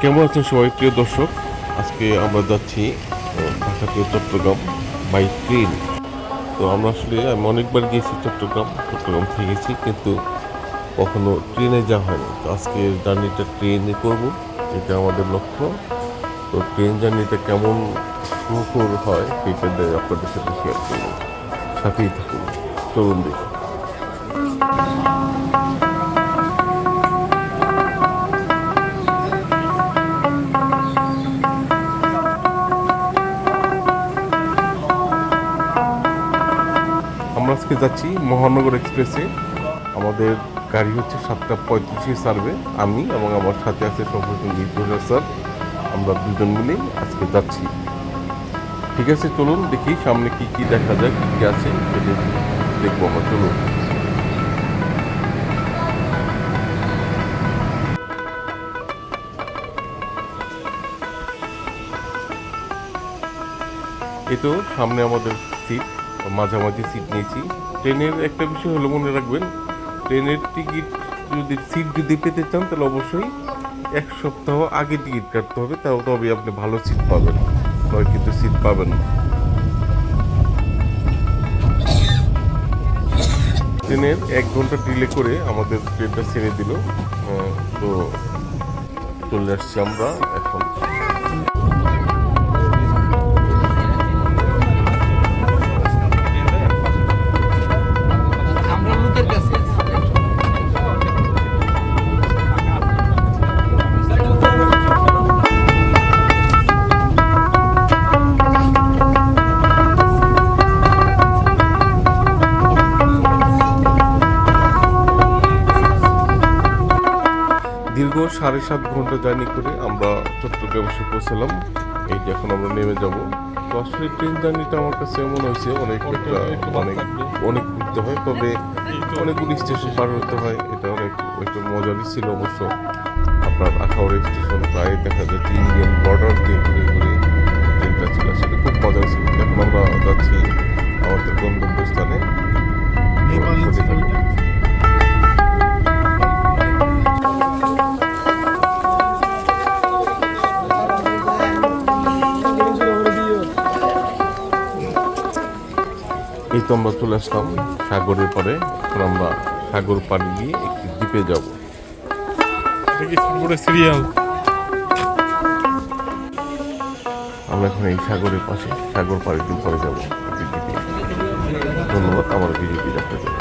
কেমন আছেন সবাই প্রিয় দর্শক? আজকে আমরা যাচ্ছি ঢাকা থেকে চট্টগ্রাম বাই ট্রেন। তো আমরা আমি অনেকবার গিয়েছি চট্টগ্রাম থেকেছি, কিন্তু কখনো ট্রেনে যাওয়া হয়নি। তো আজকে জার্নিটা ট্রেনে করব, এটা আমাদের লক্ষ্য। তো ট্রেন জার্নিটা কেমন সুখকর হয় সেটা আপনাদের সাথে শেয়ার করবো। সাথেই থাকুন, চলুন দেখি। আমরা আজকে যাচ্ছি মহানগর এক্সপ্রেসে। আমাদের গাড়ি হচ্ছে 7:35 সার্ভে। আমি এবং আমার সাথে আছে সফরসঙ্গী স্যার, আমরা দুজন মিলেই আজকে যাচ্ছি। ঠিক আছে, চলুন দেখি সামনে কি কি দেখা যায়, কি কি আছে সেটা দেখবো আমরা। চলুন। এই তো সামনে আমাদের সিট, মাঝামাঝি সিট নিয়েছি। ট্রেনের একটা বিষয় হলো, মনে রাখবেন, ট্রেনের টিকিট যদি পেতে চান তাহলে অবশ্যই 1 সপ্তাহ আগে টিকিট কাটতে হবে, তবে আপনি ভালো সিট পাবেন, নয় কিন্তু সিট পাবেন না। ট্রেনের 1 ঘন্টা ডিলে করে আমাদের ট্রেনটা ছেড়ে দিল। তো চলে আসছি আমরা এখন। দীর্ঘ 7.5 ঘন্টা জার্নি করে আমরা চট্টগ্রাম এসে পৌঁছলাম। এই যে এখন আমরা নেমে যাব। তো আসলে ট্রেন জার্নিটা আমার কাছে এমন হয়েছে, অনেক ঘুরতে হয়, তবে অনেকগুলি স্টেশন পার হতে হয়। এটা একটু মজারই ছিল অবশ্য। আপনার আখাউড়া স্টেশন প্রায় দেখা যাচ্ছে ইন্ডিয়ান বর্ডার দিয়ে ঘুরে ঘুরে ট্রেনটা ছিল, সেটা খুব মজার ছিল। এখন আমরা যাচ্ছি আমাদের গন্তব্যস্থানে। এই তো আমরা চলে আসলাম সাগরের পরে। এখন আমরা সাগর পাড়ি দিয়ে একটি দ্বীপে যাব। সিরিয়াল আমরা এখন এই সাগরের পাশে সাগর পাড়ি দিয়ে পরে যাবো দ্বীপে। ধন্যবাদ আমার ভিডিওটি দেখার জন্য।